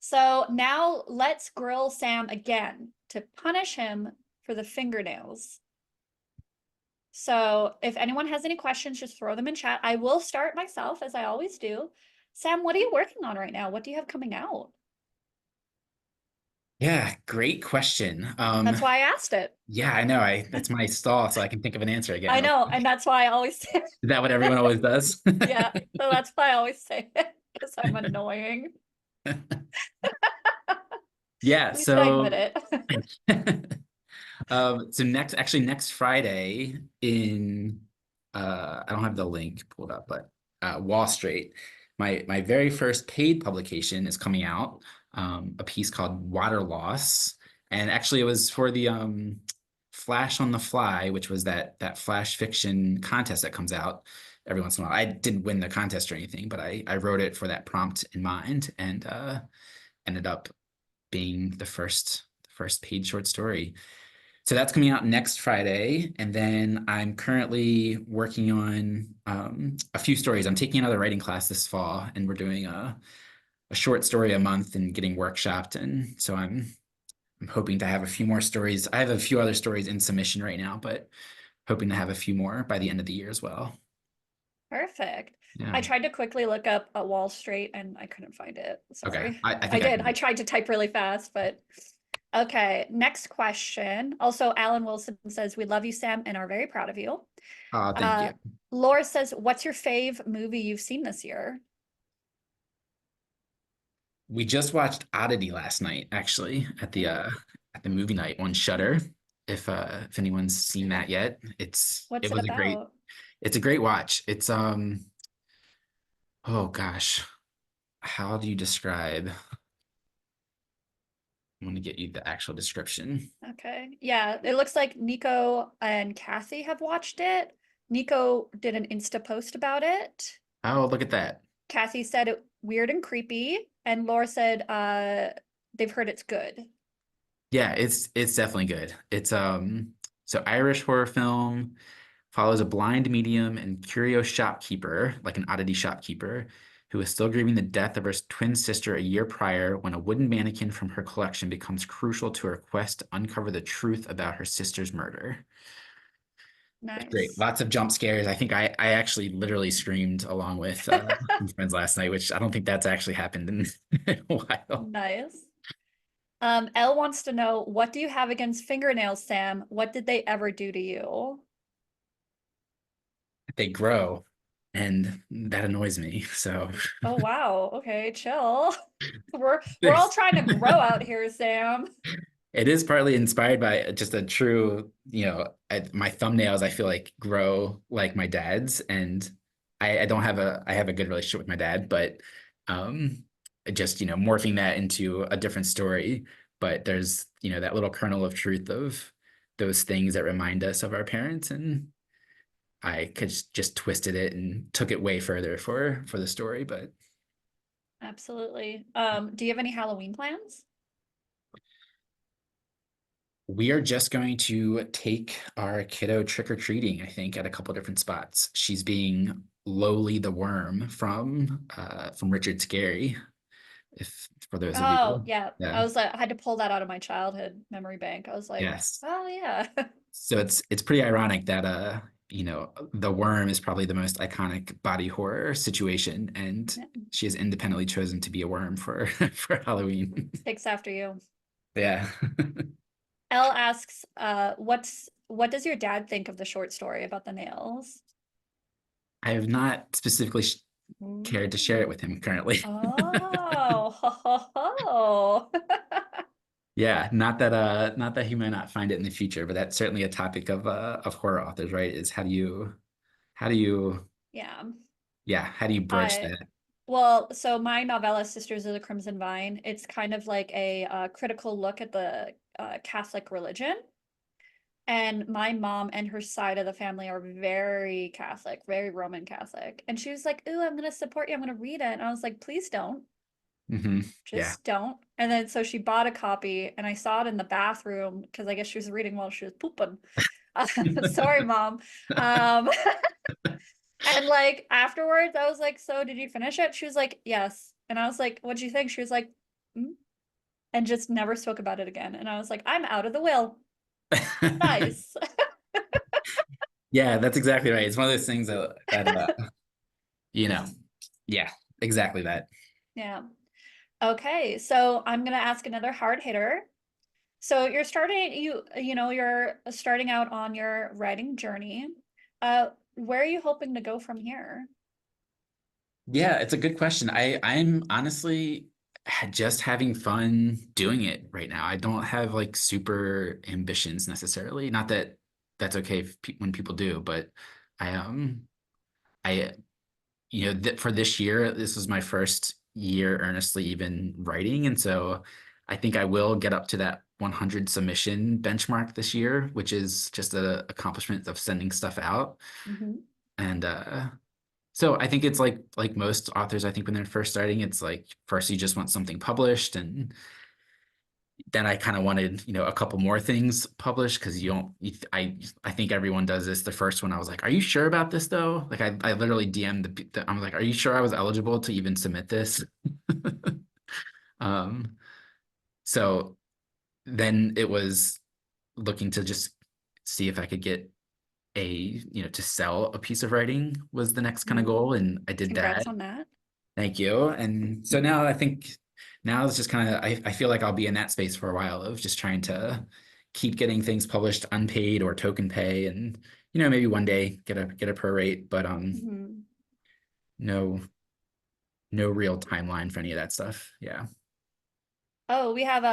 So now let's grill Sam again to punish him for the fingernails. So if anyone has any questions, just throw them in chat. I will start myself, as I always do. Sam, what are you working on right now? What do you have coming out? Yeah, great question. That's why I asked it. Yeah, I know. That's my stall, so I can think of an answer again I real know, quick. and that's why I always say Is that what everyone always does? yeah, so that's why I always say it because I'm annoying. Yeah, At least I admit so it. so next Friday in I don't have the link pulled up, but Wall Street, my very first paid publication is coming out, a piece called Water Loss. And actually it was for the Flash on the Fly, which was that flash fiction contest that comes out every once in a while. I didn't win the contest or anything, but I wrote it for that prompt in mind and ended up being the first paid short story. So that's coming out next Friday. And then I'm currently working on a few stories. I'm taking another writing class this fall, and we're doing a short story a month and getting workshopped. And so I'm hoping to have a few more stories. I have a few other stories in submission right now, but hoping to have a few more by the end of the year as well. Perfect. Yeah. I tried to quickly look up a Wall Street and I couldn't find it. Okay. Sorry. I I think I did. can. I tried to type really fast, but okay. Next question. Also, Alan Wilson says, "We love you, Sam, and are very proud of you." Thank Uh, you. Laura says, "What's your fave movie you've seen this year?" We just watched Oddity last night, actually, Ooh, at the movie night on Shudder. If anyone's seen that yet, what's it it was a great about? it's a great watch. It's oh gosh, how do you describe? I'm gonna get you the actual description. Okay. Yeah, it looks like Nico and Kathy have watched it. Nico did an Insta post about it. Oh, look at that. Kathy said it weird and creepy, and Laura said they've heard it's good. Yeah, it's definitely good. It's so Irish horror film follows a blind medium and curio shopkeeper, like an oddity shopkeeper, who is still grieving the death of her twin sister a year prior when a wooden mannequin from her collection becomes crucial to her quest to uncover the truth about her sister's murder. It's great. Nice. Lots of jump scares. I think I actually literally screamed along with some friends last night, which I don't think that's actually happened in a while. Nice. Elle wants to know, what do you have against fingernails, Sam? What did they ever do to you? They grow, and that annoys me. So Oh wow. Okay, chill. We're all trying to grow out here, Sam. it is partly inspired by just a true, my thumbnails, I feel like grow like my dad's, and I don't have I have a good relationship with my dad, but um, just, morphing that into a different story. But there's, that little kernel of truth of those things that remind us of our parents, and I could just twisted it and took it way further for the story, but Absolutely. Do you have any Halloween plans? we are just going to take our kiddo trick-or-treating, I think, at a couple different spots. She's being Lowly the Worm from Richard Scarry, if for those of Oh, you. yeah. Yeah. I was like, I had to pull that out of my childhood memory bank. I was like, Yes. oh yeah. So it's pretty ironic that the worm is probably the most iconic body horror situation, and she has independently chosen to be a worm for for Halloween. Takes after you. Yeah. Elle asks, what does your dad think of the short story about the nails? I have not specifically cared to share it Ooh. with him currently. Oh, ho, ho, ho. Yeah, not that he might not find it in the future, but that's certainly a topic of horror authors, right? Is how do you Yeah. yeah, how do you broach I that? Well, so my novella Sisters of the Crimson Vine, it's kind of like a critical look at the Catholic religion. And my mom and her side of the family are very Catholic, very Roman Catholic. And she was like, "Ooh, I'm gonna support you. I'm gonna read it." And I was like, "Please don't. Yeah. Just don't." And then so she bought a copy and I saw it in the bathroom because I guess she was reading while she was pooping. Sorry, mom. Um, and like afterwards, I was like, "So did you finish it?" She was like, "Yes." And I was like, "What'd you think?" She was like, "Mm," and just never spoke about it again. And I was like, "I'm out of the will." Nice. Yeah, that's exactly right. It's one of those things that you know, yeah, exactly that. Yeah. Okay, so I'm gonna ask another hard hitter. So you're starting out on your writing journey. Where are you hoping to go from here? Yeah, it's a good question. I'm honestly just having fun doing it right now. I don't have like super ambitions necessarily. Not that that's okay if when people do, but I I for this year, this was my first year earnestly even writing, and so I think I will get up to that 100 submission benchmark this year, which is just an accomplishment of sending stuff out. Mhm. And so I think it's like most authors, I think when they're first starting, it's like first you just want something published, and then I kind of wanted, a couple more things published because you don't I think everyone does this. The first one I was like, "Are you sure about this though?" Like I literally DM'd I'm like, "Are you sure I was eligible to even submit this?" Um, so then it was looking to just see if I could get to sell a piece of writing was the next kind of Mhm. goal, and I did that. Congrats on that. Thank you. And so now I think now it's just kind of I feel like I'll be in that space for a while of just trying to keep getting things published unpaid or token pay, and maybe one day get a pro rate, but Mhm. no no real timeline for any of that stuff. Yeah. Oh, we have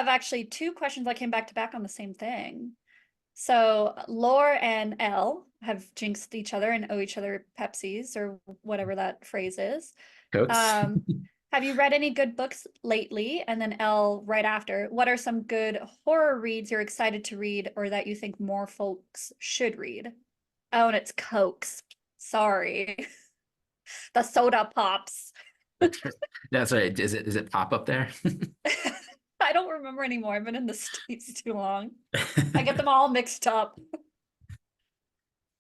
actually two questions that came back to back on the same thing. So Lore and Elle have jinxed each other and owe each other Pepsis or whatever that phrase is. Cokes. Um, have you read any good books lately? And then Elle right after, what are some good horror reads you're excited to read or that you think more folks should read? Oh, and it's Cokes. Sorry. The soda pops. That's right. Is it pop up there? I don't remember anymore. I've been in the States too long. I get them all mixed up.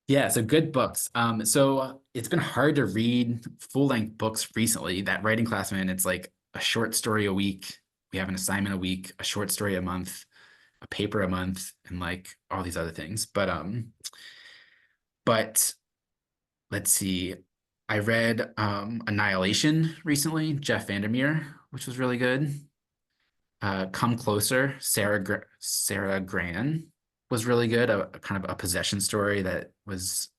Yeah, so good books. So it's been hard to read full-length books recently. That writing class, man, it's like a short story a week. We have an assignment a week, a short story a month, a paper a month, and like all these other things. But let's see. I read Annihilation recently, Jeff Vandermeer, which was really good. Come Closer, Sarah Gran was really good. A kind of a possession story that was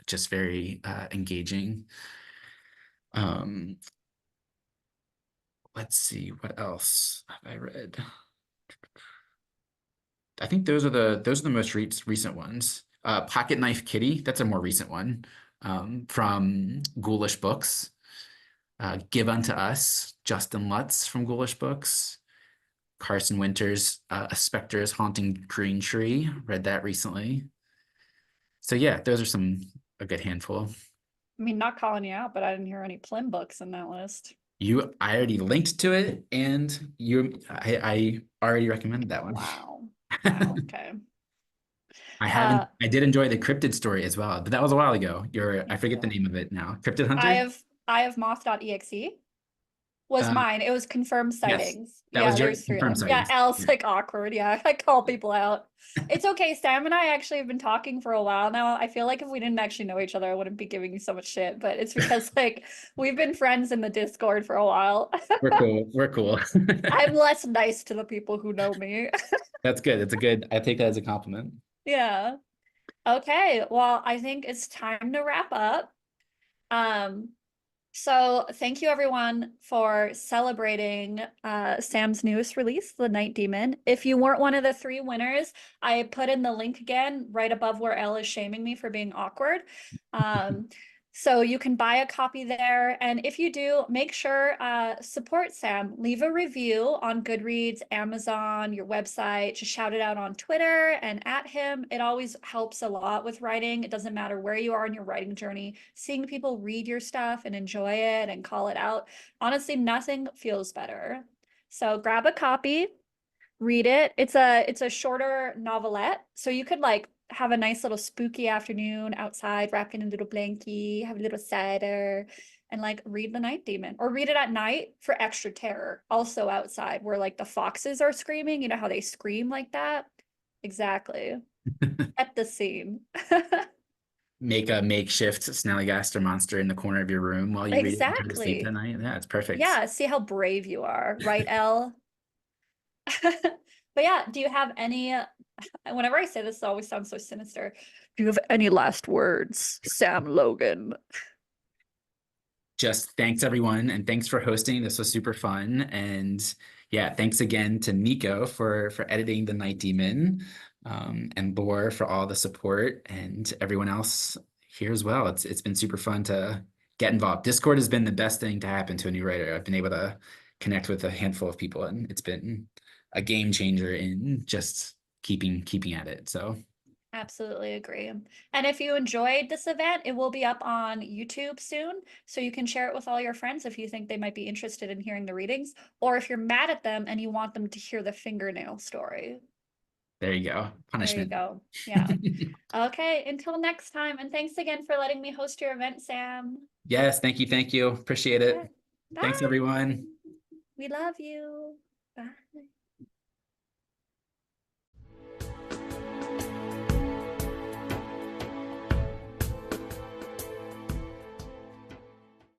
just very engaging. Um, let's see, what else have I read? I think those are the most recent ones. Pocket Knife Kitty, that's a more recent one, from Ghoulish Books. Give Unto Us, Justin Lutz from Ghoulish Books. Carson Winters, A Spectre's Haunting Green Tree. Read that recently. So yeah, those are a good handful. I mean, not calling you out, but I didn't hear any Plim books in that list. I already linked to it, and I already recommended that one. Wow. Wow. Okay. Uh, I did enjoy the cryptid story as well, but that was a while ago. I Thank forget the you. name of it now. Cryptid I Hunter? have I have moth.exe was Uh, mine. It was confirmed yes, sightings. that Yeah, was your there's three of confirmed them. Yeah, sightings. Al's Yeah. like awkward. Yeah, I call people out. It's okay. Sam and I actually have been talking for a while now. I feel like if we didn't actually know each other, I wouldn't be giving you so much shit. But it's because like we've been friends in the Discord for a while. We're cool. We're cool. I'm less nice to the people who know me. That's good. It's a good. I take that as a compliment. Yeah. Okay. Well, I think it's time to wrap up. Um, So thank you everyone for celebrating Sam's newest release, The Night Demon. If you weren't one of the three winners, I put in the link again right above where Elle is shaming me for being awkward. Um, so you can buy a copy there. And if you do, make sure support Sam. Leave a review on Goodreads, Amazon, your website. Just shout it out on Twitter and at him. It always helps a lot with writing. It doesn't matter where you are in your writing journey. Seeing people read your stuff and enjoy it and call it out. Honestly, nothing feels better. So grab a copy, read it. It's a shorter novelette, so you could like have a nice little spooky afternoon outside, wrapped in a little blankie, have a little cider, and like read The Night Demon, or read it at night for extra terror. Also outside, where like the foxes are screaming. You know how they scream like that? Exactly. At the scene. Make a makeshift Snallygaster monster in the corner of your room while you read it and try to sleep that Exactly. night. Yeah, it's perfect. Yeah. See how brave you are, right, Elle? But yeah, do you have any whenever I say this, it always sounds so sinister. Do you have any last words, Sam Logan? Just thanks everyone, and thanks for hosting. This was super fun. And yeah, thanks again to Nico for editing The Night Demon, and Lore for all the support, and everyone else here as well. It's been super fun to get involved. Discord has been the best thing to happen to a new writer. I've been able to connect with a handful of people, and it's been a game changer in just keeping at it. So Absolutely agree. And if you enjoyed this event, it will be up on YouTube soon. So you can share it with all your friends if you think they might be interested in hearing the readings, or if you're mad at them and you want them to hear the fingernail story. there you go. There you Punishment. go. Yeah. Okay. Until next time. And thanks again for letting me host your event, Sam. Yes, thank you, thank you. Appreciate Okay. it. Thanks, Bye. everyone. We love you. Bye.